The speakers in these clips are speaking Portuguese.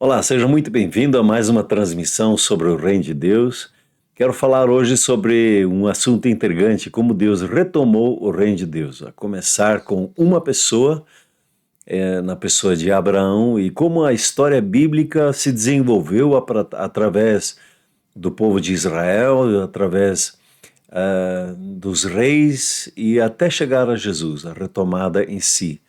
Olá, seja muito bem-vindo a mais uma transmissão sobre o Reino de Deus. Quero falar hoje sobre um assunto intrigante, como Deus retomou o Reino de Deus, a começar com uma pessoa, na pessoa de Abraão, e como a história bíblica se desenvolveu através do povo de Israel, através dos reis e até chegar a Jesus, a retomada em si.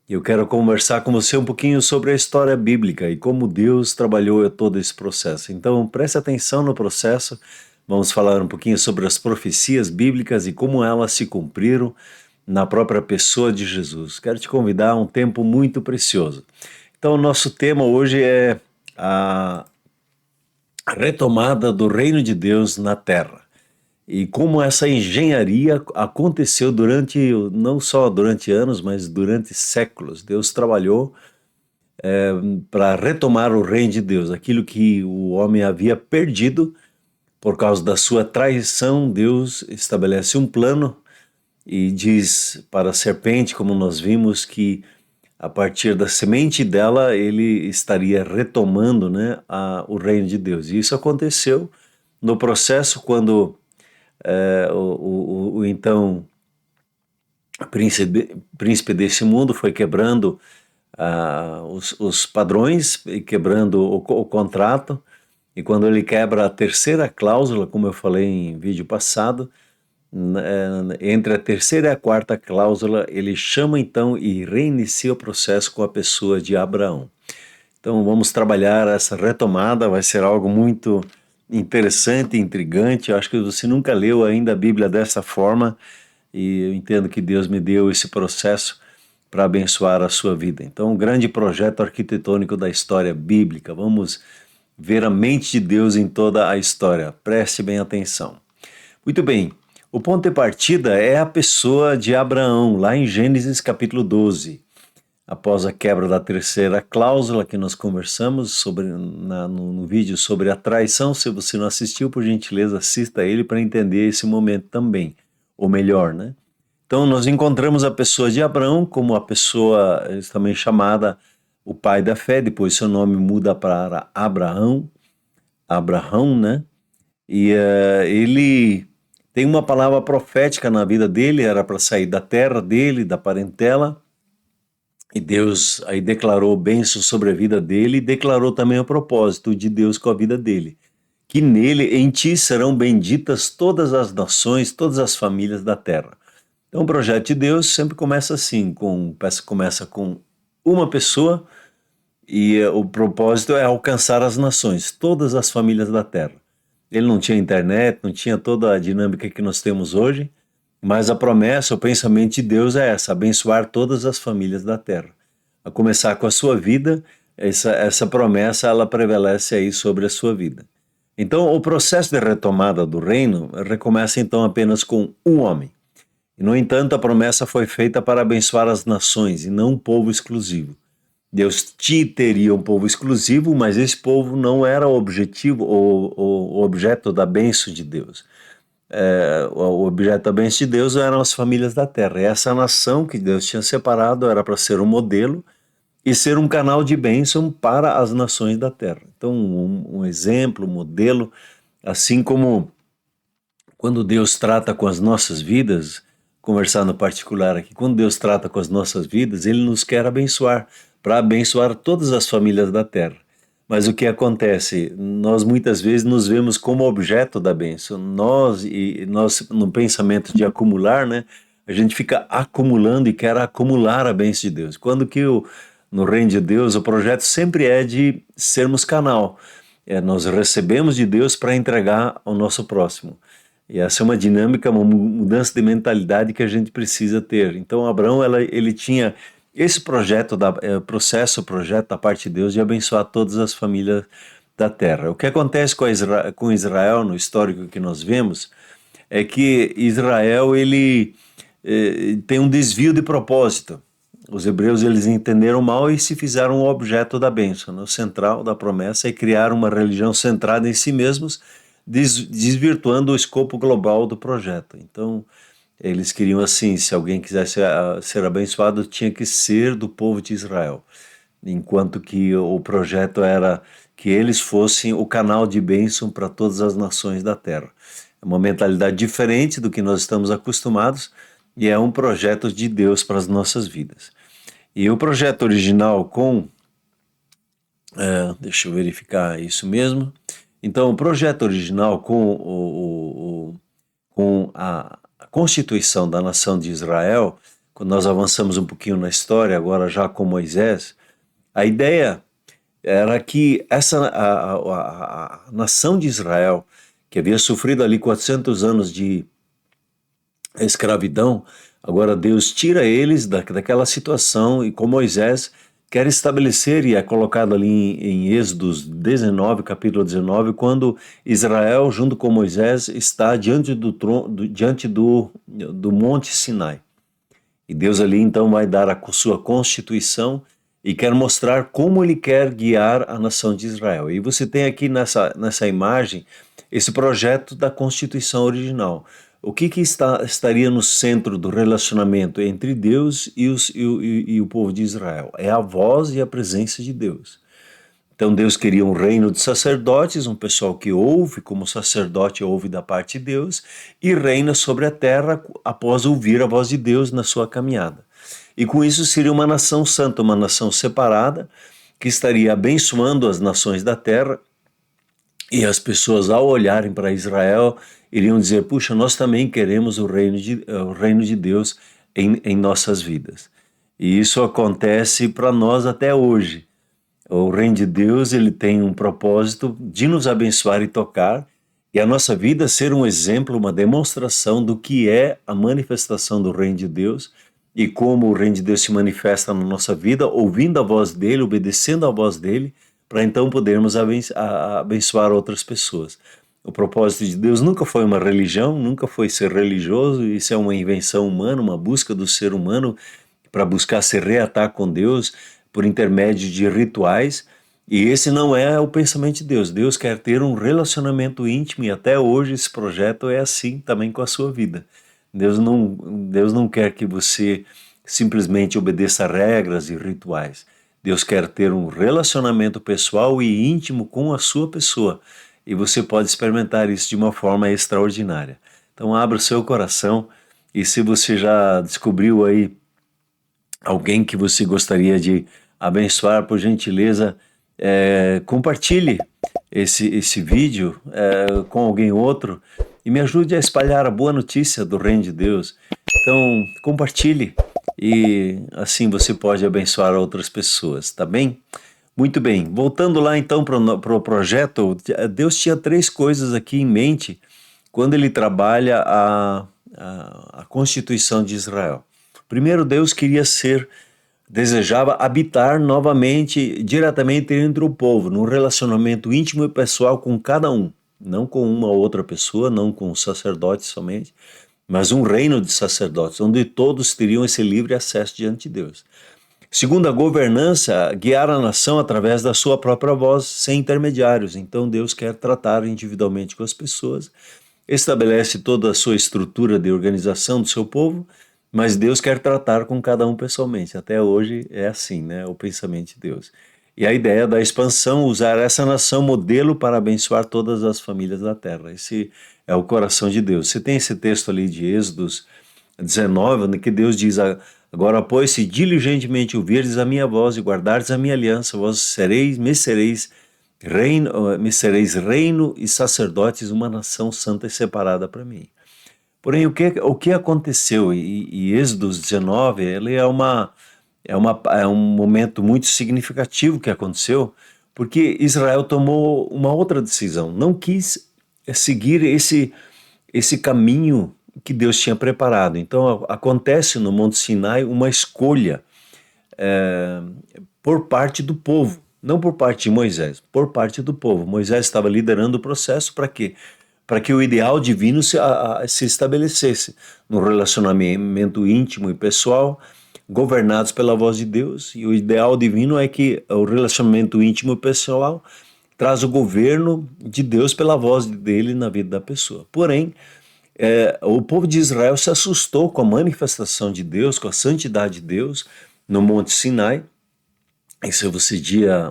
Eu quero conversar com você um pouquinho sobre a história bíblica e como Deus trabalhou todo esse processo. Então, preste atenção no processo. Vamos falar um pouquinho sobre as profecias bíblicas e como elas se cumpriram na própria pessoa de Jesus. Quero te convidar a um tempo muito precioso. Então, o nosso tema hoje é a retomada do reino de Deus na terra. E como essa engenharia aconteceu durante, não só durante anos, mas durante séculos. Deus trabalhou para retomar o reino de Deus, aquilo que o homem havia perdido por causa da sua traição. Deus estabelece um plano e diz para a serpente, como nós vimos, que a partir da semente dela ele estaria retomando, né, o reino de Deus. E isso aconteceu no processo quando o então príncipe desse mundo foi quebrando os padrões e quebrando o contrato. E quando ele quebra a terceira cláusula, como eu falei em vídeo passado, entre a terceira e a quarta cláusula, ele chama então e reinicia o processo com a pessoa de Abraão. Então vamos trabalhar essa retomada, vai ser algo muito interessante, intrigante. Eu acho que você nunca leu ainda a Bíblia dessa forma e eu entendo que Deus me deu esse processo para abençoar a sua vida. Então, um grande projeto arquitetônico da história bíblica. Vamos ver a mente de Deus em toda a história. Preste bem atenção. Muito bem. O ponto de partida é a pessoa de Abraão, lá em Gênesis capítulo 12. Após a quebra da terceira cláusula que nós conversamos sobre no vídeo sobre a traição, se você não assistiu, por gentileza, assista ele para entender esse momento também, ou melhor, né? Então nós encontramos a pessoa de Abraão como a pessoa também chamada o pai da fé, depois seu nome muda para Abraão, né? E ele tem uma palavra profética na vida dele, era para sair da terra dele, da parentela, e Deus aí declarou bênção sobre a vida dele e declarou também o propósito de Deus com a vida dele. Que nele, em ti, serão benditas todas as nações, todas as famílias da terra. Então o projeto de Deus sempre começa assim, começa com uma pessoa e o propósito é alcançar as nações, todas as famílias da terra. Ele não tinha internet, não tinha toda a dinâmica que nós temos hoje, mas a promessa, o pensamento de Deus é essa, abençoar todas as famílias da terra. A começar com a sua vida, essa promessa ela prevalece aí sobre a sua vida. Então o processo de retomada do reino recomeça então apenas com um homem. E, no entanto, a promessa foi feita para abençoar as nações e não um povo exclusivo. Deus teria um povo exclusivo, mas esse povo não era o objetivo, o objeto da bênção de Deus. O objeto da bênção de Deus eram as famílias da terra. E essa nação que Deus tinha separado era para ser um modelo e ser um canal de bênção para as nações da terra. Então, um exemplo, um modelo, assim como quando Deus trata com as nossas vidas, conversar no particular aqui, quando Deus trata com as nossas vidas, Ele nos quer abençoar, para abençoar todas as famílias da terra. Mas o que acontece? Nós muitas vezes nos vemos como objeto da bênção. Nós no pensamento de acumular, né? A gente fica acumulando e quer acumular a bênção de Deus. Quando que no reino de Deus o projeto sempre é de sermos canal. Nós recebemos de Deus para entregar ao nosso próximo. E essa é uma dinâmica, uma mudança de mentalidade que a gente precisa ter. Então, Abraão, ele tinha esse projeto, projeto da parte de Deus de abençoar todas as famílias da terra. O que acontece com Israel, no histórico que nós vemos, é que Israel, ele tem um desvio de propósito. Os hebreus, eles entenderam mal e se fizeram um objeto da bênção, no central da promessa, e criaram uma religião centrada em si mesmos, desvirtuando o escopo global do projeto. Então, eles queriam assim, se alguém quisesse ser abençoado, tinha que ser do povo de Israel. enquanto que o projeto era que eles fossem o canal de bênção para todas as nações da terra. É uma mentalidade diferente do que nós estamos acostumados e é um projeto de Deus para as nossas vidas. E o projeto original deixa eu verificar isso mesmo. Então, o projeto original com a constituição da nação de Israel, quando nós avançamos um pouquinho na história, agora já com Moisés, a ideia era que a nação de Israel, que havia sofrido ali 400 anos de escravidão, agora Deus tira eles daquela situação e com Moisés quer estabelecer, e é colocado ali em Êxodos 19, capítulo 19, quando Israel, junto com Moisés, está diante do Monte Sinai. E Deus ali então vai dar a sua constituição e quer mostrar como ele quer guiar a nação de Israel. E você tem aqui nessa imagem esse projeto da Constituição original. O que estaria no centro do relacionamento entre Deus e o povo de Israel? É a voz e a presença de Deus. Então Deus queria um reino de sacerdotes, um pessoal que ouve, como sacerdote ouve da parte de Deus, e reina sobre a terra após ouvir a voz de Deus na sua caminhada. E com isso seria uma nação santa, uma nação separada, que estaria abençoando as nações da terra, e as pessoas, ao olharem para Israel, iriam dizer: puxa, nós também queremos o reino de Deus em nossas vidas. E isso acontece para nós até hoje. O reino de Deus, ele tem um propósito de nos abençoar e tocar, e a nossa vida ser um exemplo, uma demonstração do que é a manifestação do reino de Deus e como o reino de Deus se manifesta na nossa vida, ouvindo a voz dele, obedecendo a voz dele, para então podermos abençoar outras pessoas. O propósito de Deus nunca foi uma religião, nunca foi ser religioso, isso é uma invenção humana, uma busca do ser humano para buscar se reatar com Deus por intermédio de rituais, e esse não é o pensamento de Deus. Deus quer ter um relacionamento íntimo e até hoje esse projeto é assim também com a sua vida. Deus não quer que você simplesmente obedeça regras e rituais. Deus quer ter um relacionamento pessoal e íntimo com a sua pessoa, e você pode experimentar isso de uma forma extraordinária. Então abra o seu coração, e se você já descobriu aí alguém que você gostaria de abençoar, por gentileza, compartilhe esse vídeo com alguém outro e me ajude a espalhar a boa notícia do reino de Deus. Então, compartilhe e assim você pode abençoar outras pessoas, tá bem? Muito bem, voltando lá então para o projeto, Deus tinha 3 coisas aqui em mente quando ele trabalha a Constituição de Israel. Primeiro, Deus desejava habitar novamente, diretamente entre o povo, num relacionamento íntimo e pessoal com cada um, não com uma outra pessoa, não com os sacerdotes somente, mas um reino de sacerdotes, onde todos teriam esse livre acesso diante de Deus. Segundo, a governança, guiar a nação através da sua própria voz, sem intermediários. Então Deus quer tratar individualmente com as pessoas, estabelece toda a sua estrutura de organização do seu povo, mas Deus quer tratar com cada um pessoalmente. Até hoje é assim, né? O pensamento de Deus. E a ideia da expansão, usar essa nação modelo para abençoar todas as famílias da terra. Esse é o coração de Deus. Você tem esse texto ali de Êxodos 19, onde que Deus diz: agora, pois, se diligentemente ouvirdes a minha voz e guardardes a minha aliança, vós me sereis reino e sacerdotes, uma nação santa e separada para mim. Porém, o que aconteceu? E Êxodos 19, ele é um momento muito significativo que aconteceu, porque Israel tomou uma outra decisão, não quis seguir esse caminho que Deus tinha preparado. Então acontece no Monte Sinai uma escolha por parte do povo, não por parte de Moisés, por parte do povo. Moisés estava liderando o processo para quê? Para que o ideal divino se estabelecesse no relacionamento íntimo e pessoal, governados pela voz de Deus. E o ideal divino é que o relacionamento íntimo e pessoal traz o governo de Deus pela voz dele na vida da pessoa. Porém, o povo de Israel se assustou com a manifestação de Deus, com a santidade de Deus no Monte Sinai, E se você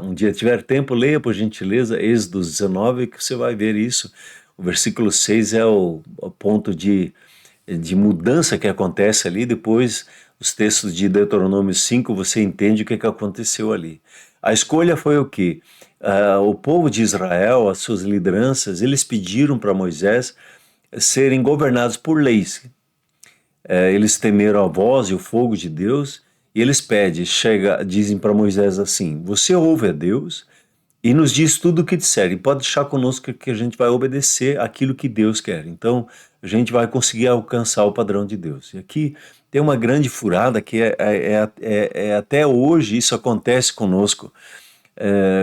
um dia tiver tempo, leia por gentileza Êxodo 19, que você vai ver isso. O versículo 6 é o ponto de mudança que acontece ali. Depois, os textos de Deuteronômio 5, você entende o que aconteceu ali. A escolha foi o quê? O povo de Israel, as suas lideranças, eles pediram para Moisés serem governados por leis. Eles temeram a voz e o fogo de Deus, e eles dizem para Moisés assim: você ouve a Deus e nos diz tudo o que disser, e pode deixar conosco que a gente vai obedecer aquilo que Deus quer. Então, a gente vai conseguir alcançar o padrão de Deus. E aqui tem uma grande furada que até hoje isso acontece conosco.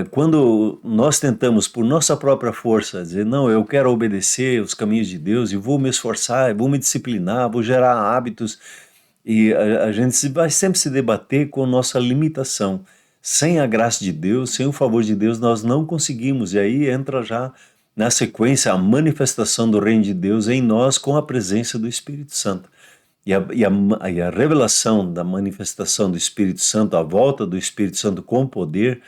Quando nós tentamos, por nossa própria força, dizer, não, eu quero obedecer os caminhos de Deus e vou me esforçar, vou me disciplinar, vou gerar hábitos, e a gente vai sempre se debater com nossa limitação. Sem a graça de Deus, sem o favor de Deus, nós não conseguimos. E aí entra já na sequência a manifestação do reino de Deus em nós com a presença do Espírito Santo. E a revelação da manifestação do Espírito Santo, a volta do Espírito Santo com poder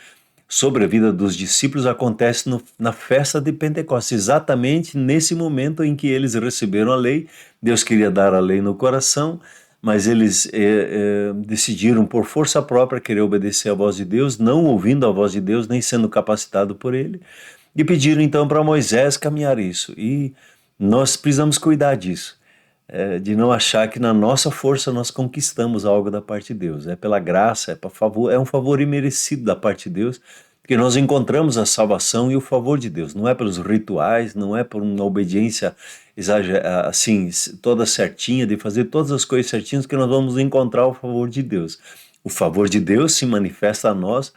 sobre a vida dos discípulos acontece na festa de Pentecostes, exatamente nesse momento em que eles receberam a lei. Deus queria dar a lei no coração, mas eles decidiram por força própria querer obedecer à voz de Deus, não ouvindo a voz de Deus, nem sendo capacitado por ele, e pediram então para Moisés caminhar isso. E nós precisamos cuidar disso, de não achar que na nossa força nós conquistamos algo da parte de Deus. É pela graça, é um favor imerecido da parte de Deus que nós encontramos a salvação e o favor de Deus. Não é pelos rituais, não é por uma obediência assim, toda certinha, de fazer todas as coisas certinhas que nós vamos encontrar o favor de Deus. O favor de Deus se manifesta a nós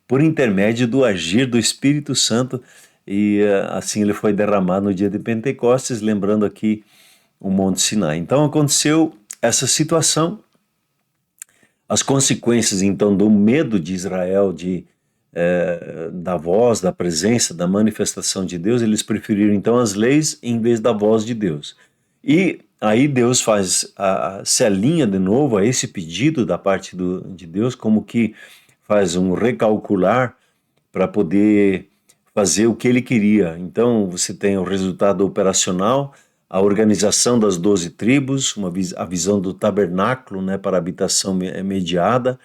por intermédio do agir do Espírito Santo, e assim ele foi derramado no dia de Pentecostes, lembrando aqui o Monte Sinai. Então aconteceu essa situação, as consequências então do medo de Israel, da voz, da presença, da manifestação de Deus, eles preferiram então as leis em vez da voz de Deus. E aí Deus se alinha de novo a esse pedido da parte de Deus, como que faz um recalcular para poder fazer o que ele queria. Então você tem o resultado operacional, a organização das 12 tribos, a visão do tabernáculo, né, para a habitação mediada,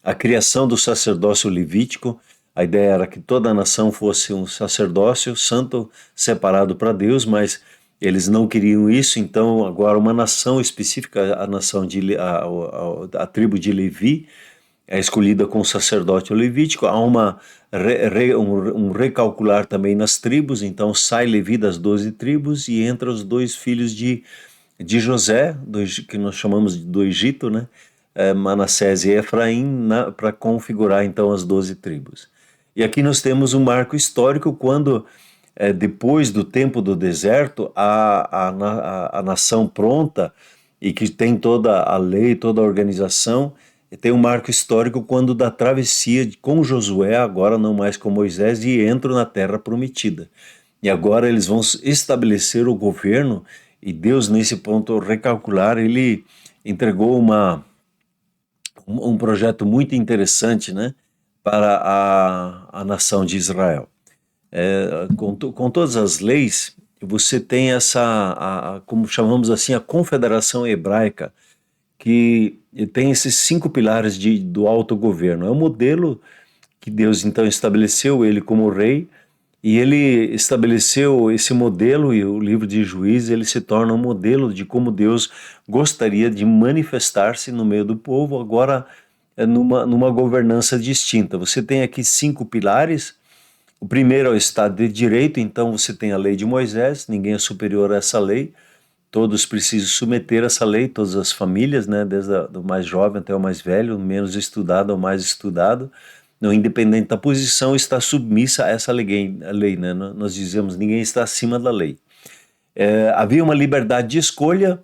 a criação do sacerdócio levítico. A ideia era que toda a nação fosse um sacerdócio santo, separado para Deus, mas eles não queriam isso, então agora uma nação específica, a tribo de Levi, é escolhida com o sacerdócio levítico. Há um recalcular também nas tribos, então sai Levi das 12 tribos e entra os dois filhos de José, que nós chamamos do Egito, né? Manassés e Efraim, para configurar então as 12 tribos. E aqui nós temos um marco histórico quando, depois do tempo do deserto, a nação pronta e que tem toda a lei, toda a organização, tem um marco histórico quando da travessia com Josué, agora não mais com Moisés, e entram na terra prometida. E agora eles vão estabelecer o governo, e Deus, nesse ponto recalcular, ele entregou um projeto muito interessante, né, para a nação de Israel. Com todas as leis, você tem como chamamos assim, a confederação hebraica, que tem esses 5 pilares do autogoverno. É o modelo que Deus então estabeleceu, ele como rei, e ele estabeleceu esse modelo, e o livro de Juízes ele se torna um modelo de como Deus gostaria de manifestar-se no meio do povo, agora numa governança distinta. Você tem aqui 5 pilares. O primeiro é o Estado de Direito, então você tem a lei de Moisés, ninguém é superior a essa lei, todos precisam submeter essa lei, todas as famílias, né, desde o mais jovem até o mais velho, menos estudado ao mais estudado, não, independente da posição, está submissa a essa lei, né? Nós dizemos, ninguém está acima da lei. Havia uma liberdade de escolha,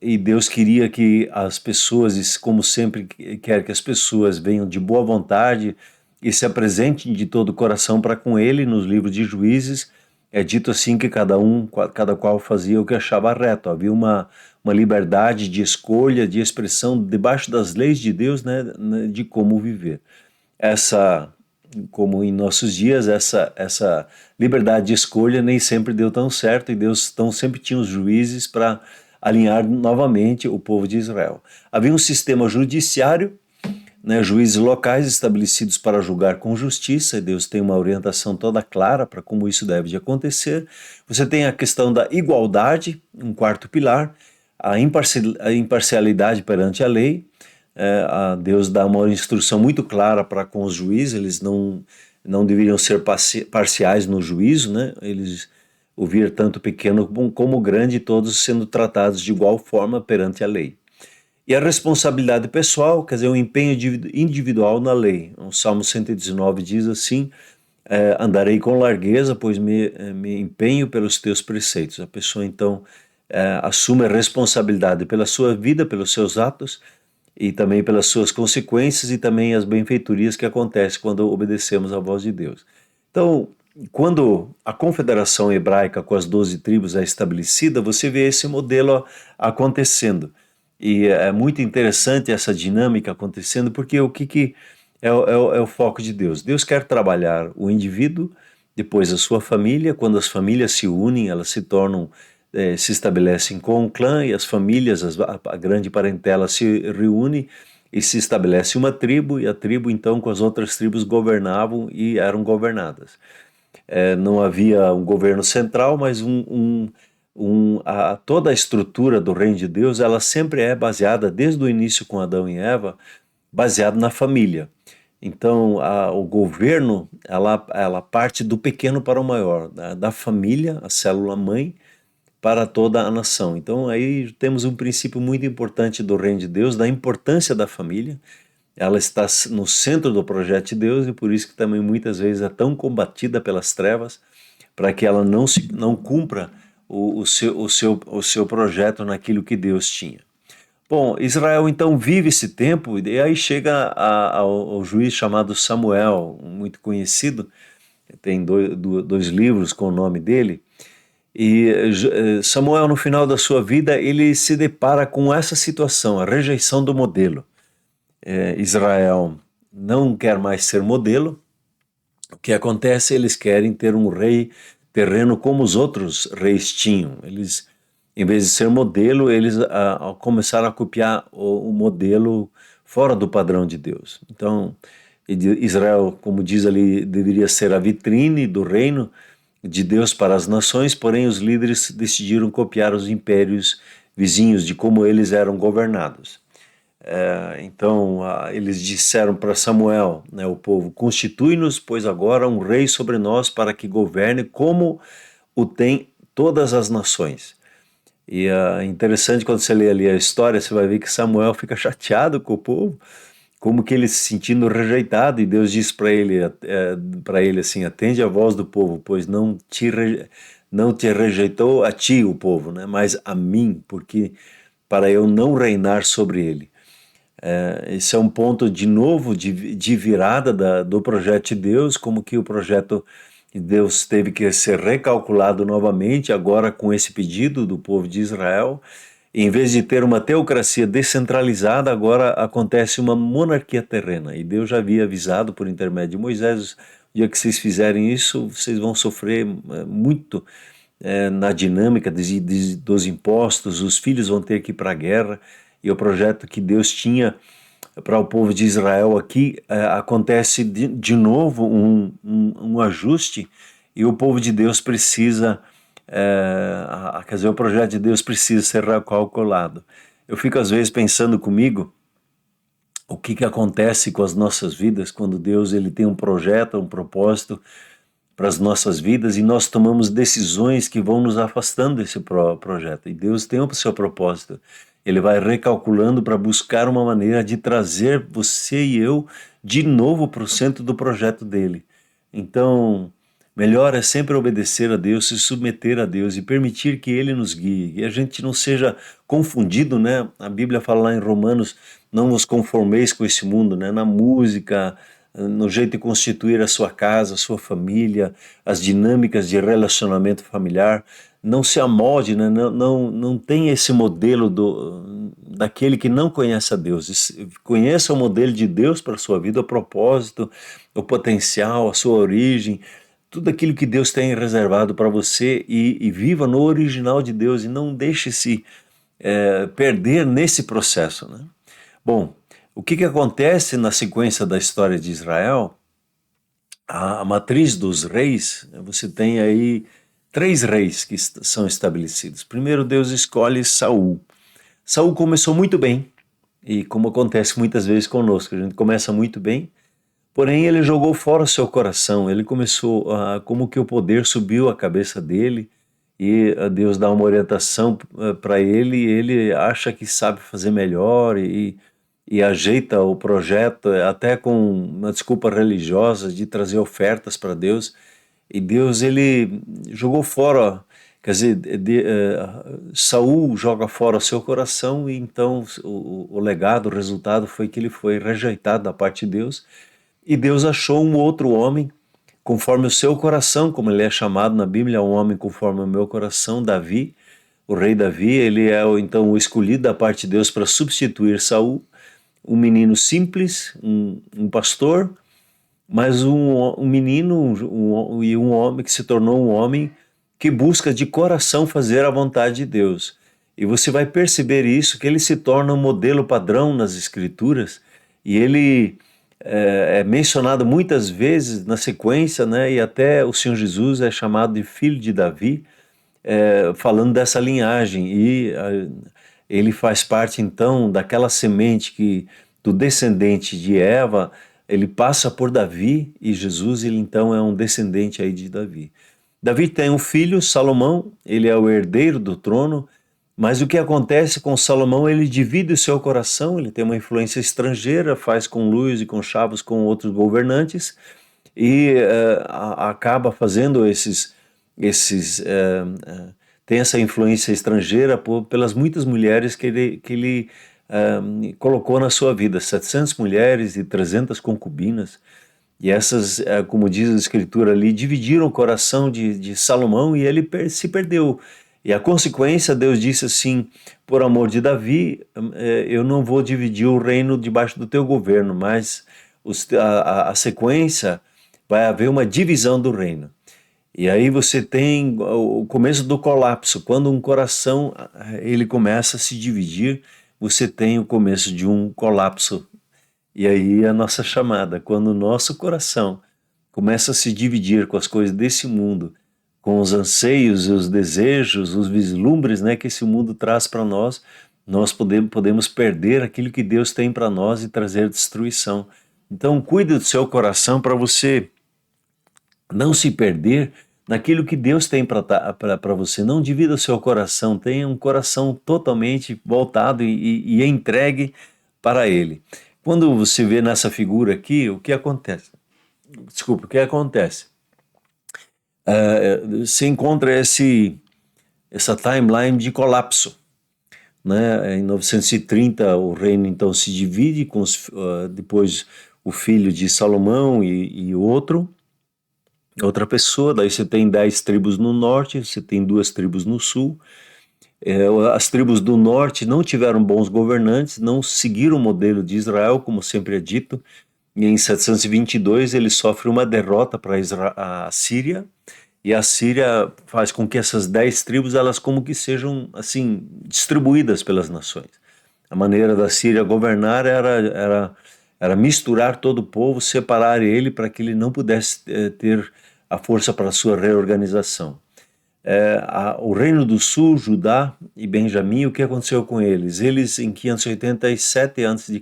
e Deus queria que as pessoas, como sempre quer que as pessoas venham de boa vontade e se apresentem de todo o coração para com Ele. Nos livros de Juízes é dito assim que cada qual fazia o que achava reto. Havia uma liberdade de escolha, de expressão debaixo das leis de Deus, né, de como viver. essa, como em nossos dias, essa liberdade de escolha nem sempre deu tão certo, e Deus então sempre tinha os juízes para alinhar novamente o povo de Israel. Havia um sistema judiciário, né, juízes locais estabelecidos para julgar com justiça, e Deus tem uma orientação toda clara para como isso deve de acontecer. Você tem a questão da igualdade, um quarto pilar, a imparcialidade perante a lei. A Deus dá uma instrução muito clara para com os juízes, eles não deveriam ser parciais no juízo, né? Eles ouvir tanto pequeno como grande, todos sendo tratados de igual forma perante a lei. E a responsabilidade pessoal, quer dizer, o empenho individual na lei. O Salmo 119 diz assim: andarei com largueza, pois me empenho pelos teus preceitos. A pessoa então assume a responsabilidade pela sua vida, pelos seus atos, e também pelas suas consequências, e também as benfeitorias que acontecem quando obedecemos à voz de Deus. Então, quando a confederação hebraica com as 12 tribos é estabelecida, você vê esse modelo acontecendo. E é muito interessante essa dinâmica acontecendo, porque o que é o foco de Deus? Deus quer trabalhar o indivíduo, depois a sua família. Quando as famílias se unem, elas se tornam, se estabelecem com um clã, e as famílias, a grande parentela se reúne e se estabelece uma tribo, e a tribo então com as outras tribos governavam e eram governadas. Não havia um governo central, mas toda a estrutura do reino de Deus, ela sempre é baseada, desde o início com Adão e Eva, baseado na família. Então, o governo, ela parte do pequeno para o maior, da família, a célula mãe, para toda a nação. Então, aí temos um princípio muito importante do reino de Deus, da importância da família. Ela está no centro do projeto de Deus, e por isso que também muitas vezes é tão combatida pelas trevas, para que ela não cumpra o seu projeto naquilo que Deus tinha. Bom, Israel então vive esse tempo, e aí chega ao juiz chamado Samuel, muito conhecido, tem dois livros com o nome dele. E Samuel, no final da sua vida, ele se depara com essa situação, a rejeição do modelo. Israel não quer mais ser modelo. O que acontece? Eles querem ter um rei terreno como os outros reis tinham. Eles, em vez de ser modelo, eles começaram a copiar o modelo fora do padrão de Deus. Então, Israel, como diz ali, deveria ser a vitrine do reino de Deus para as nações, porém os líderes decidiram copiar os impérios vizinhos de como eles eram governados. Então eles disseram para Samuel, né, o povo: constitui-nos, pois agora um rei sobre nós, para que governe como o tem todas as nações. E é interessante, quando você lê ali a história, você vai ver que Samuel fica chateado com o povo, como que ele se sentindo rejeitado, e Deus diz para ele assim: atende a voz do povo, pois não te rejeitou a ti o povo, né, mas a mim, porque para eu não reinar sobre ele. Esse é um ponto de novo de virada do projeto de Deus, como que o projeto de Deus teve que ser recalculado novamente agora com esse pedido do povo de Israel. Em vez de ter uma teocracia descentralizada, agora acontece uma monarquia terrena, e Deus já havia avisado por intermédio de Moisés: o dia que vocês fizerem isso, vocês vão sofrer muito na dinâmica dos impostos, os filhos vão ter que ir para a guerra. E o projeto que Deus tinha para o povo de Israel aqui, acontece de novo um ajuste, e o povo de Deus precisa, quer dizer, o projeto de Deus precisa ser recalculado. Eu fico às vezes pensando comigo, o que acontece com as nossas vidas quando Deus ele tem um projeto, um propósito para as nossas vidas, e nós tomamos decisões que vão nos afastando desse projeto. E Deus tem o seu propósito. Ele vai recalculando para buscar uma maneira de trazer você e eu de novo para o centro do projeto dele. Então, melhor é sempre obedecer a Deus, se submeter a Deus e permitir que ele nos guie. E a gente não seja confundido, né? A Bíblia fala lá em Romanos: não vos conformeis com esse mundo, né? Na música, no jeito de constituir a sua casa, a sua família, as dinâmicas de relacionamento familiar. não se amolde, né? Não tem esse modelo daquele que não conhece a Deus. Conheça o modelo de Deus para a sua vida, o propósito, o potencial, a sua origem, tudo aquilo que Deus tem reservado para você e viva no original de Deus e não deixe-se perder nesse processo, né? Bom, o que acontece na sequência da história de Israel? A matriz dos reis, você tem aí 3 reis que são estabelecidos. Primeiro, Deus escolhe Saul. Saul começou muito bem, e como acontece muitas vezes conosco, a gente começa muito bem, porém ele jogou fora o seu coração, ele começou, como que o poder subiu a cabeça dele, e Deus dá uma orientação para ele, e ele acha que sabe fazer melhor, e ajeita o projeto até com uma desculpa religiosa de trazer ofertas para Deus, e Deus ele jogou fora, quer dizer, Saul joga fora o seu coração e então o legado, o resultado foi que ele foi rejeitado da parte de Deus e Deus achou um outro homem conforme o seu coração, como ele é chamado na Bíblia, um homem conforme o meu coração, Davi, o rei Davi, ele é então o escolhido da parte de Deus para substituir Saul, um menino simples, um pastor, mas um menino e um homem que se tornou um homem que busca de coração fazer a vontade de Deus. E você vai perceber isso, que ele se torna um modelo padrão nas Escrituras, e ele é mencionado muitas vezes na sequência, né? E até o Senhor Jesus é chamado de filho de Davi, falando dessa linhagem, e ele faz parte então daquela semente que do descendente de Eva, ele passa por Davi, e Jesus ele então é um descendente aí de Davi. Davi tem um filho, Salomão, ele é o herdeiro do trono, mas o que acontece com Salomão, ele divide o seu coração, ele tem uma influência estrangeira, faz conluios e conchavos com outros governantes, e acaba fazendo tem essa influência estrangeira pelas muitas mulheres que ele colocou na sua vida, 700 mulheres e 300 concubinas, e essas, como diz a escritura ali, dividiram o coração de Salomão e ele se perdeu. E a consequência, Deus disse assim, por amor de Davi, eu não vou dividir o reino debaixo do teu governo, mas a sequência vai haver uma divisão do reino. E aí você tem o começo do colapso, quando um coração ele começa a se dividir, você tem o começo de um colapso. E aí a nossa chamada, quando o nosso coração começa a se dividir com as coisas desse mundo, com os anseios, os desejos, os vislumbres, né, que esse mundo traz para nós podemos perder aquilo que Deus tem para nós e trazer destruição. Então cuide do seu coração para você não se perder naquilo que Deus tem para você. Não divida o seu coração, tenha um coração totalmente voltado e entregue para Ele. Quando você vê nessa figura aqui, o que acontece? Desculpa, o que acontece? Você encontra essa timeline de colapso, né? Em 930 o reino então se divide, depois o filho de Salomão e outra pessoa, daí você tem 10 tribos no norte, você tem 2 tribos no sul. As tribos do norte não tiveram bons governantes, não seguiram o modelo de Israel, como sempre é dito, e em 722 ele sofre uma derrota para a Síria, e a Síria faz com que essas 10 tribos, elas como que sejam assim, distribuídas pelas nações. A maneira da Síria governar era misturar todo o povo, separar ele para que ele não pudesse ter a força para a sua reorganização. O reino do sul, Judá e Benjamim, o que aconteceu com eles? Eles, em 587 a.C.,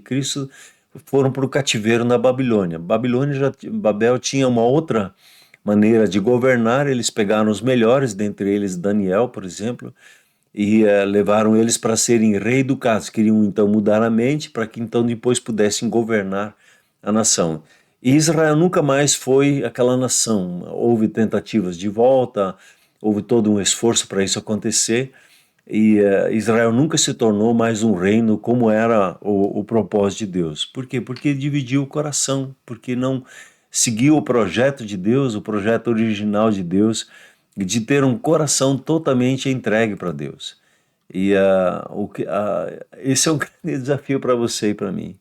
foram para o cativeiro na Babilônia. Babel tinha uma outra maneira de governar, eles pegaram os melhores, dentre eles Daniel, por exemplo, e levaram eles para serem reeducados, queriam então mudar a mente para que então depois pudessem governar a nação. E Israel nunca mais foi aquela nação, houve tentativas de volta, houve todo um esforço para isso acontecer, e Israel nunca se tornou mais um reino como era o propósito de Deus. Por quê? Porque dividiu o coração, porque não seguiu o projeto de Deus, o projeto original de Deus, de ter um coração totalmente entregue para Deus. E esse é um grande desafio para você e para mim,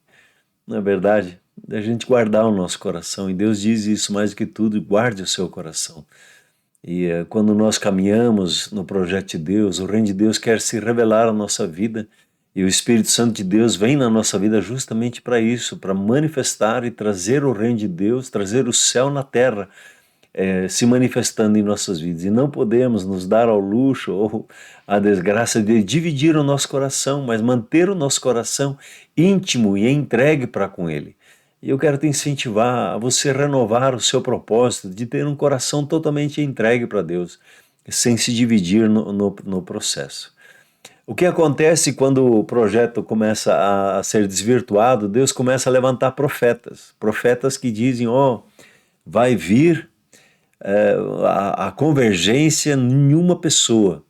não é verdade? Da gente guardar o nosso coração. E Deus diz isso mais do que tudo: guarde o seu coração. E quando nós caminhamos no projeto de Deus, o reino de Deus quer se revelar à nossa vida, e o Espírito Santo de Deus vem na nossa vida justamente para isso, para manifestar e trazer o reino de Deus, trazer o céu na terra, se manifestando em nossas vidas. E não podemos nos dar ao luxo ou à desgraça de dividir o nosso coração, mas manter o nosso coração íntimo e entregue para com Ele. E eu quero te incentivar a você renovar o seu propósito de ter um coração totalmente entregue para Deus, sem se dividir no processo. O que acontece quando o projeto começa a ser desvirtuado? Deus começa a levantar profetas, profetas que dizem: ó, vai vir a convergência em uma pessoa.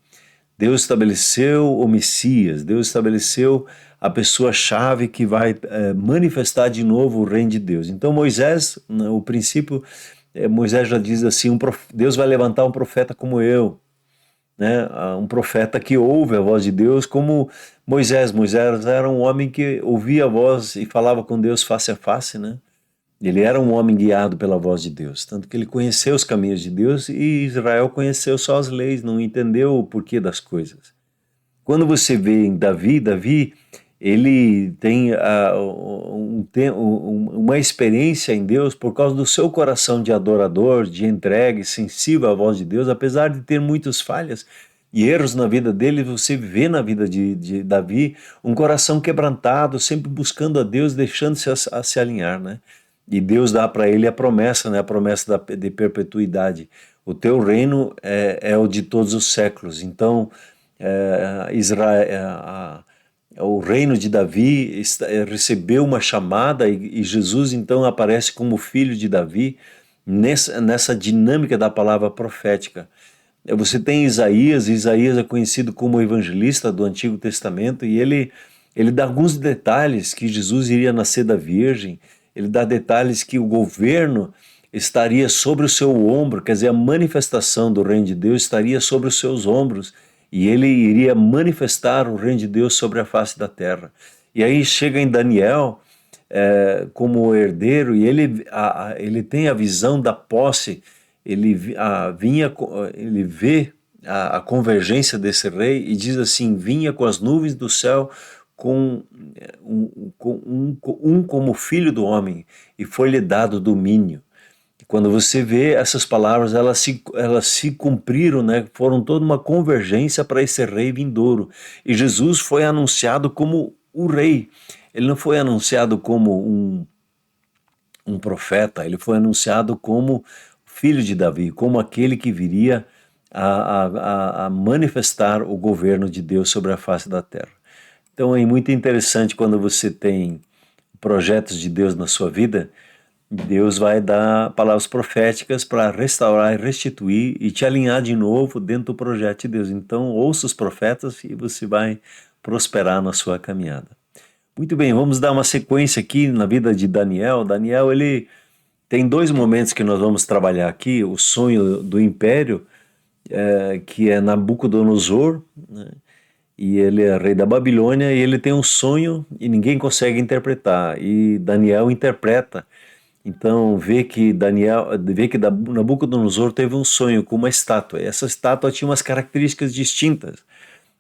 Deus estabeleceu o Messias, Deus estabeleceu a pessoa-chave que vai manifestar de novo o reino de Deus. Então Moisés, o princípio, Moisés já diz assim: Deus vai levantar um profeta como eu, né? Um profeta que ouve a voz de Deus como Moisés. Moisés era um homem que ouvia a voz e falava com Deus face a face, né? Ele era um homem guiado pela voz de Deus, tanto que ele conheceu os caminhos de Deus, e Israel conheceu só as leis, não entendeu o porquê das coisas. Quando você vê em Davi, ele tem uma experiência em Deus por causa do seu coração de adorador, de entregue, sensível à voz de Deus, apesar de ter muitas falhas e erros na vida dele. Você vê na vida de Davi um coração quebrantado, sempre buscando a Deus, deixando-se a se alinhar, né? E Deus dá para ele a promessa, né? A promessa de perpetuidade. O teu reino é o de todos os séculos. Então, o reino de Davi recebeu uma chamada, e Jesus então aparece como filho de Davi nessa dinâmica da palavra profética. Você tem Isaías é conhecido como o evangelista do Antigo Testamento, e ele dá alguns detalhes que Jesus iria nascer da Virgem. Ele dá detalhes que o governo estaria sobre o seu ombro, quer dizer, a manifestação do reino de Deus estaria sobre os seus ombros, e ele iria manifestar o reino de Deus sobre a face da terra. E aí chega em Daniel como herdeiro, e ele tem a visão da posse. Ele vê a convergência desse rei e diz assim: vinha com as nuvens do céu como filho do homem, e foi-lhe dado domínio. Quando você vê essas palavras, elas se cumpriram, né? Foram toda uma convergência para esse rei vindouro. E Jesus foi anunciado como o rei. Ele não foi anunciado como um profeta, ele foi anunciado como filho de Davi, como aquele que viria a manifestar o governo de Deus sobre a face da terra. Então é muito interessante quando você tem projetos de Deus na sua vida. Deus vai dar palavras proféticas para restaurar e restituir e te alinhar de novo dentro do projeto de Deus. Então, ouça os profetas e você vai prosperar na sua caminhada. Muito bem, vamos dar uma sequência aqui na vida de Daniel. Daniel, ele tem dois momentos que nós vamos trabalhar aqui: o sonho do império, que é Nabucodonosor, né? E ele é rei da Babilônia, e ele tem um sonho e ninguém consegue interpretar, e Daniel interpreta. Então vê que Nabucodonosor teve um sonho com uma estátua, e essa estátua tinha umas características distintas.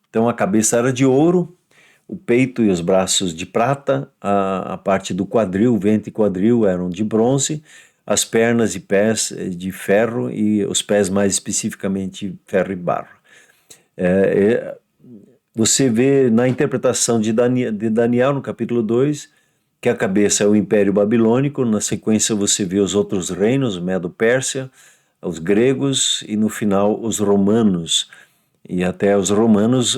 Então a cabeça era de ouro, o peito e os braços de prata, a parte do quadril, ventre e quadril eram de bronze, as pernas e pés de ferro, e os pés mais especificamente ferro e barro. Você vê na interpretação de Daniel, no capítulo 2, que a cabeça é o Império Babilônico. Na sequência você vê os outros reinos, Medo-Pérsia, os gregos, e no final os romanos. E até os romanos,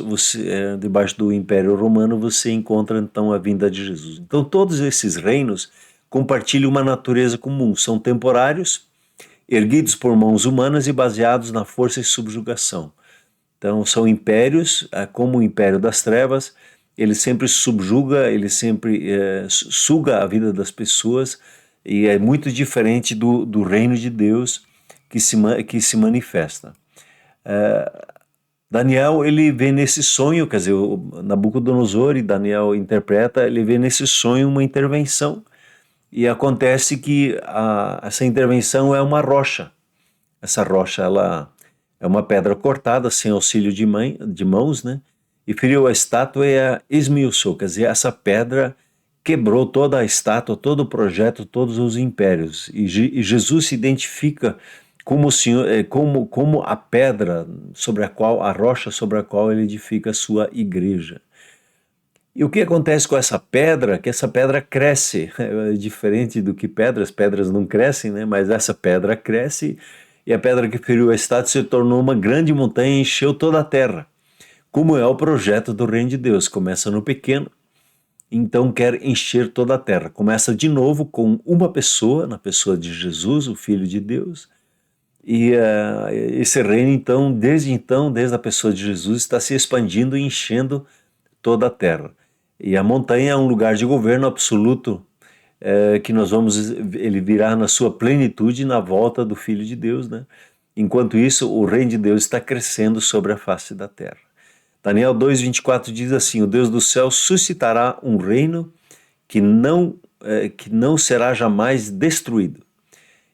debaixo do Império Romano, você encontra então a vinda de Jesus. Então todos esses reinos compartilham uma natureza comum, são temporários, erguidos por mãos humanas e baseados na força e subjugação. Então são impérios, como o Império das Trevas. Ele sempre subjuga, ele sempre suga a vida das pessoas, e é muito diferente do reino de Deus que se manifesta. Daniel, ele vê nesse sonho, quer dizer, o Nabucodonosor, e Daniel interpreta, ele vê nesse sonho uma intervenção, e acontece que essa intervenção é uma rocha. Essa rocha, ela é uma pedra cortada, sem auxílio de mãos, né? E feriu a estátua e a esmiuçou, quer dizer, essa pedra quebrou toda a estátua, todo o projeto, todos os impérios. E Jesus se identifica como o Senhor, como a pedra sobre a qual, a rocha sobre a qual ele edifica a sua igreja. E o que acontece com essa pedra? Que essa pedra cresce, é diferente do que pedras não crescem, né? Mas essa pedra cresce, e a pedra que feriu a estátua se tornou uma grande montanha e encheu toda a terra. Como é o projeto do reino de Deus, começa no pequeno, então quer encher toda a terra. Começa de novo com uma pessoa, na pessoa de Jesus, o Filho de Deus, e esse reino desde a pessoa de Jesus, está se expandindo e enchendo toda a terra. E a montanha é um lugar de governo absoluto, que ele virá na sua plenitude na volta do Filho de Deus, né? Enquanto isso, o reino de Deus está crescendo sobre a face da terra. Daniel 2:24 diz assim: o Deus do céu suscitará um reino que não será jamais destruído.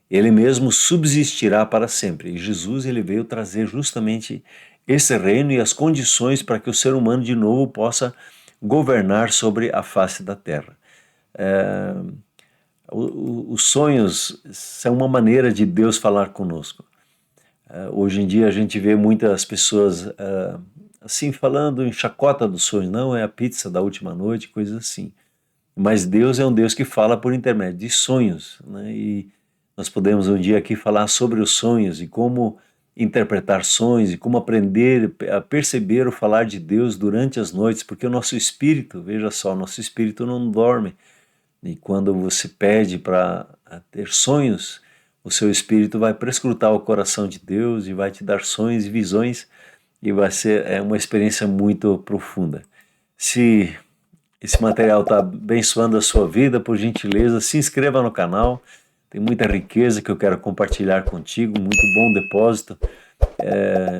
Ele mesmo subsistirá para sempre. E Jesus, ele veio trazer justamente esse reino e as condições para que o ser humano de novo possa governar sobre a face da terra. Os sonhos são uma maneira de Deus falar conosco. Hoje em dia a gente vê muitas pessoas assim falando em chacota dos sonhos, não é a pizza da última noite, coisas assim. Mas Deus é um Deus que fala por intermédio de sonhos, né? E nós podemos um dia aqui falar sobre os sonhos e como interpretar sonhos e como aprender a perceber o falar de Deus durante as noites, porque o nosso espírito, veja só, nosso espírito não dorme. E quando você pede para ter sonhos, o seu espírito vai prescrutar o coração de Deus e vai te dar sonhos e visões, e vai ser uma experiência muito profunda. Se esse material está abençoando a sua vida, por gentileza, se inscreva no canal. Tem muita riqueza que eu quero compartilhar contigo, muito bom depósito.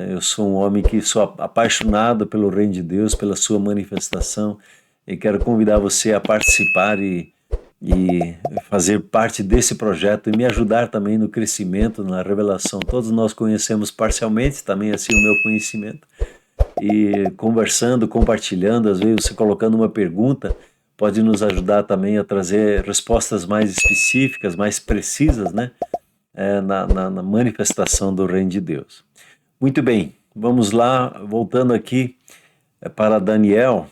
Eu sou um homem que sou apaixonado pelo reino de Deus, pela sua manifestação, e quero convidar você a participar e fazer parte desse projeto e me ajudar também no crescimento, na revelação. Todos nós conhecemos parcialmente, também assim o meu conhecimento, e conversando, compartilhando, às vezes você colocando uma pergunta, pode nos ajudar também a trazer respostas mais específicas, mais precisas, né? Na manifestação do reino de Deus. Muito bem, vamos lá, voltando aqui para Daniel.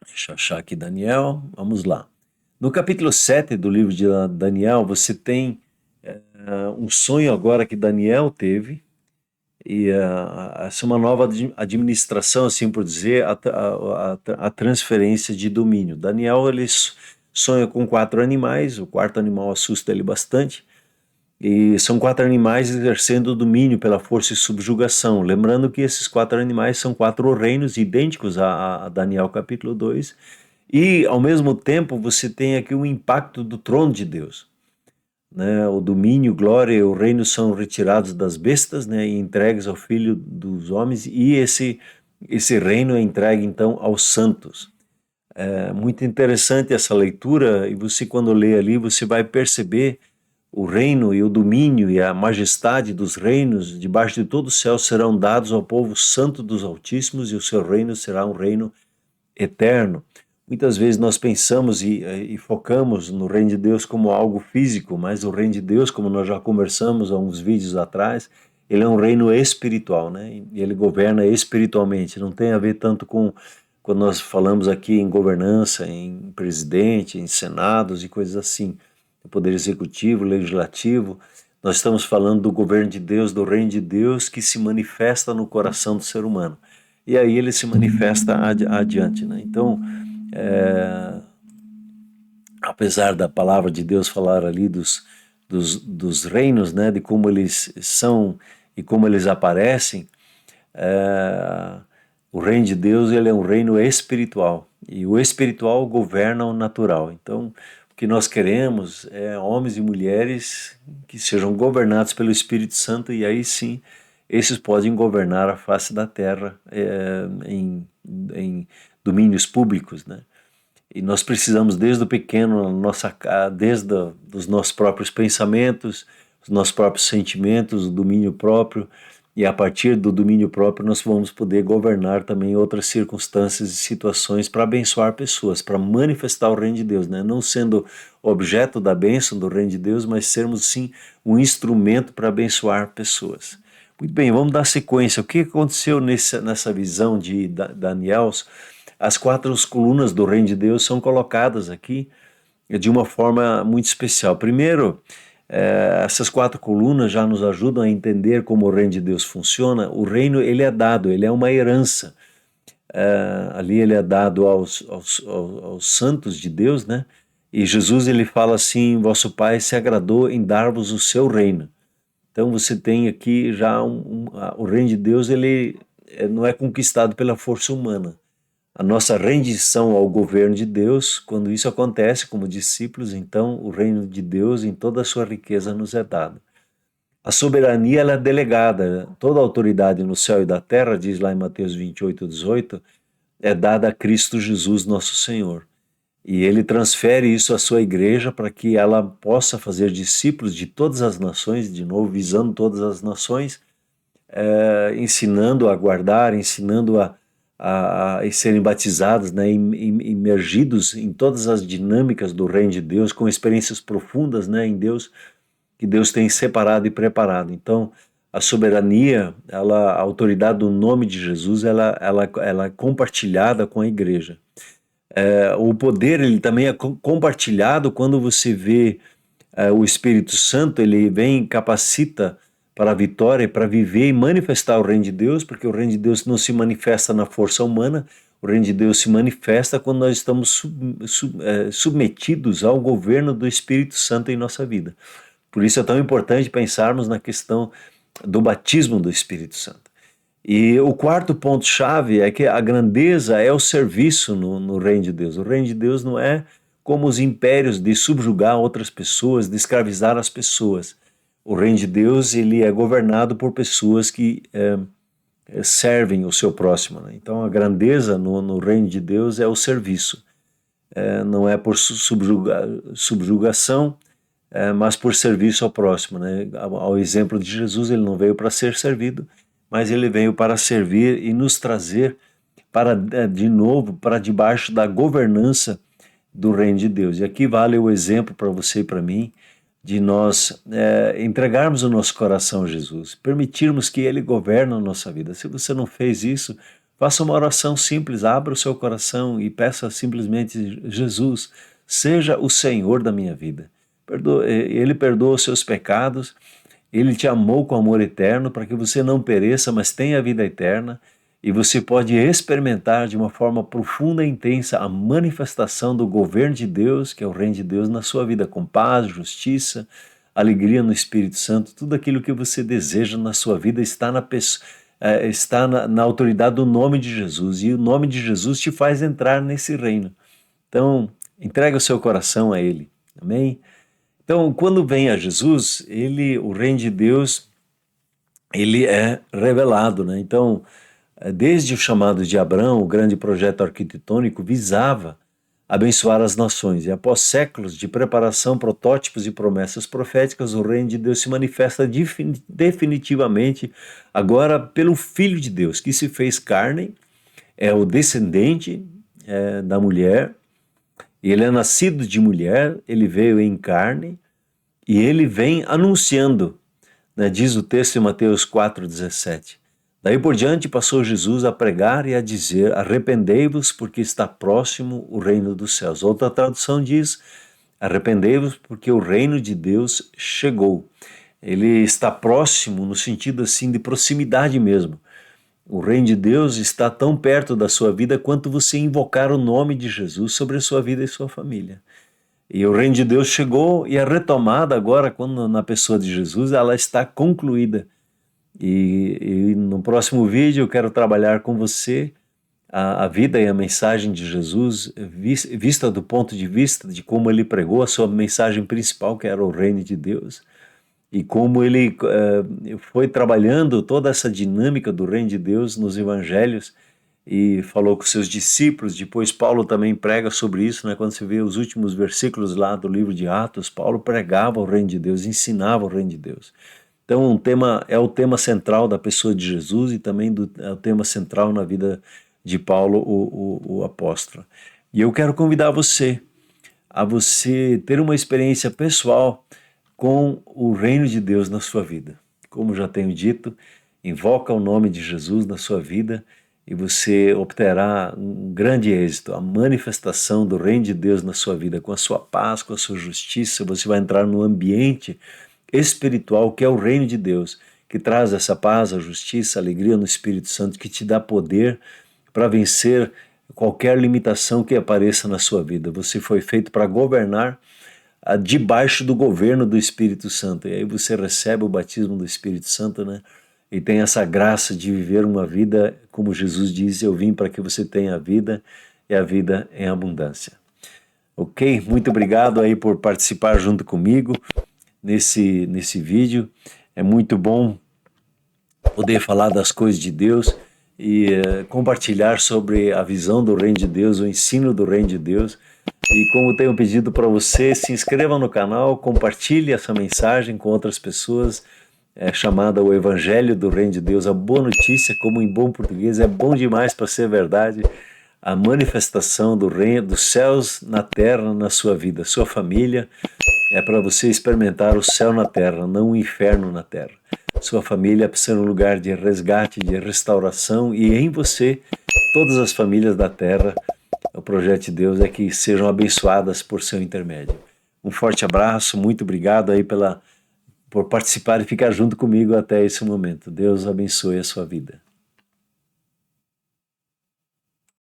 Deixa eu achar aqui Daniel, vamos lá. No capítulo 7 do livro de Daniel, você tem um sonho agora que Daniel teve, e essa é uma nova administração, assim por dizer, a transferência de domínio. Daniel, ele sonha com 4 animais, o quarto animal assusta ele bastante, e são 4 animais exercendo o domínio pela força e subjugação. Lembrando que esses 4 animais são 4 reinos idênticos a Daniel capítulo 2, e ao mesmo tempo você tem aqui o impacto do trono de Deus. Né? O domínio, glória e o reino são retirados das bestas, né, e entregues ao Filho dos homens, e esse reino é entregue então aos santos. É muito interessante essa leitura, e você, quando lê ali, você vai perceber o reino e o domínio e a majestade dos reinos debaixo de todo o céu serão dados ao povo santo dos Altíssimos, e o seu reino será um reino eterno. Muitas vezes nós pensamos e focamos no reino de Deus como algo físico, mas o reino de Deus, como nós já conversamos há uns vídeos atrás, ele é um reino espiritual, né? E ele governa espiritualmente, não tem a ver tanto com quando nós falamos aqui em governança, em presidente, em senados e coisas assim, o poder executivo, legislativo. Nós estamos falando do governo de Deus, do reino de Deus que se manifesta no coração do ser humano. E aí ele se manifesta adiante, né? Então, apesar da palavra de Deus falar ali dos reinos, né, de como eles são e como eles aparecem, o reino de Deus, ele é um reino espiritual, e o espiritual governa o natural. Então, o que nós queremos é homens e mulheres que sejam governados pelo Espírito Santo, e aí sim esses podem governar a face da terra em domínios públicos, né? E nós precisamos desde o pequeno, desde os nossos próprios pensamentos, os nossos próprios sentimentos, o domínio próprio, e a partir do domínio próprio nós vamos poder governar também outras circunstâncias e situações para abençoar pessoas, para manifestar o reino de Deus, né? Não sendo objeto da bênção do reino de Deus, mas sermos sim um instrumento para abençoar pessoas. Muito bem, vamos dar sequência. O que aconteceu nessa visão de Daniel? As quatro colunas do reino de Deus são colocadas aqui de uma forma muito especial. Primeiro, essas quatro colunas já nos ajudam a entender como o reino de Deus funciona. O reino, ele é dado, ele é uma herança. Ali ele é dado aos santos de Deus, né? E Jesus, ele fala assim, vosso Pai se agradou em dar-vos o seu reino. Então você tem aqui já o reino de Deus, ele não é conquistado pela força humana. A nossa rendição ao governo de Deus, quando isso acontece como discípulos, então o reino de Deus em toda a sua riqueza nos é dado. A soberania ela é delegada, toda a autoridade no céu e da terra, diz lá em Mateus 28:18, é dada a Cristo Jesus, nosso Senhor. E ele transfere isso à sua igreja para que ela possa fazer discípulos de todas as nações, de novo, visando todas as nações, ensinando a guardar, ensinando a serem batizados, né, imergidos em todas as dinâmicas do reino de Deus, com experiências profundas, né, em Deus, que Deus tem separado e preparado. Então, a soberania, a autoridade do nome de Jesus, ela é compartilhada com a igreja. O poder, ele também é compartilhado quando você vê o Espírito Santo, ele vem e capacita para a vitória, para viver e manifestar o reino de Deus, porque o reino de Deus não se manifesta na força humana, o reino de Deus se manifesta quando nós estamos submetidos ao governo do Espírito Santo em nossa vida. Por isso é tão importante pensarmos na questão do batismo do Espírito Santo. E o quarto ponto-chave é que a grandeza é o serviço no reino de Deus. O reino de Deus não é como os impérios de subjugar outras pessoas, de escravizar as pessoas. O reino de Deus, ele é governado por pessoas que servem o seu próximo, né? Então a grandeza no reino de Deus é o serviço. Não é por subjugação, mas por serviço ao próximo, né? Ao exemplo de Jesus, ele não veio para ser servido, mas ele veio para servir e nos trazer para, de novo, para debaixo da governança do reino de Deus. E aqui vale o exemplo para você e para mim, de nós entregarmos o nosso coração a Jesus, permitirmos que Ele governe a nossa vida. Se você não fez isso, faça uma oração simples, abra o seu coração e peça simplesmente: Jesus, seja o Senhor da minha vida. Ele perdoa os seus pecados, Ele te amou com amor eterno para que você não pereça, mas tenha a vida eterna. E você pode experimentar de uma forma profunda e intensa a manifestação do governo de Deus, que é o reino de Deus, na sua vida, com paz, justiça, alegria no Espírito Santo. Tudo aquilo que você deseja na sua vida está na autoridade do nome de Jesus, e o nome de Jesus te faz entrar nesse reino. Então, entrega o seu coração a Ele. Amém? Então, quando vem a Jesus, o reino de Deus, ele é revelado, né? Então, desde o chamado de Abraão, o grande projeto arquitetônico visava abençoar as nações. E após séculos de preparação, protótipos e promessas proféticas, o reino de Deus se manifesta definitivamente agora pelo Filho de Deus, que se fez carne, é o descendente da mulher, ele é nascido de mulher, ele veio em carne, e ele vem anunciando, né, diz o texto em Mateus 4,17. Daí por diante passou Jesus a pregar e a dizer: arrependei-vos, porque está próximo o reino dos céus. Outra tradução diz: arrependei-vos, porque o reino de Deus chegou. Ele está próximo no sentido assim de proximidade mesmo. O reino de Deus está tão perto da sua vida quanto você invocar o nome de Jesus sobre a sua vida e sua família. E o reino de Deus chegou, e a retomada agora, quando na pessoa de Jesus, ela está concluída. E no próximo vídeo eu quero trabalhar com você a vida e a mensagem de Jesus vista do ponto de vista de como ele pregou a sua mensagem principal, que era o reino de Deus. e como ele foi trabalhando toda essa dinâmica do reino de Deus nos evangelhos e falou com seus discípulos. Depois Paulo também prega sobre isso, né? Quando você vê os últimos versículos lá do livro de Atos, Paulo pregava o reino de Deus, ensinava o reino de Deus. Então, é o tema central da pessoa de Jesus e também é o tema central na vida de Paulo, o apóstolo. E eu quero convidar você a você ter uma experiência pessoal com o reino de Deus na sua vida. Como já tenho dito, invoca o nome de Jesus na sua vida e você obterá um grande êxito, a manifestação do reino de Deus na sua vida, com a sua paz, com a sua justiça. Você vai entrar no ambiente espiritual que é o reino de Deus, que traz essa paz, a justiça, a alegria no Espírito Santo, que te dá poder para vencer qualquer limitação que apareça na sua vida. Você foi feito para governar debaixo do governo do Espírito Santo. E aí você recebe o batismo do Espírito Santo, né? E tem essa graça de viver uma vida, como Jesus diz, eu vim para que você tenha a vida e a vida em abundância. Ok? Muito obrigado aí por participar junto comigo nesse vídeo. É muito bom poder falar das coisas de Deus e compartilhar sobre a visão do reino de Deus, o ensino do reino de Deus. E como tenho pedido para você, se inscreva no canal, compartilhe essa mensagem com outras pessoas, chamada o Evangelho do Reino de Deus, a boa notícia, como em bom português, é bom demais para ser verdade, a manifestação do reino dos céus na terra, na sua vida, sua família, é para você experimentar o céu na terra, não o inferno na terra. Sua família é para ser um lugar de resgate, de restauração, e em você, todas as famílias da terra, o projeto de Deus é que sejam abençoadas por seu intermédio. Um forte abraço, muito obrigado aí por participar e ficar junto comigo até esse momento. Deus abençoe a sua vida.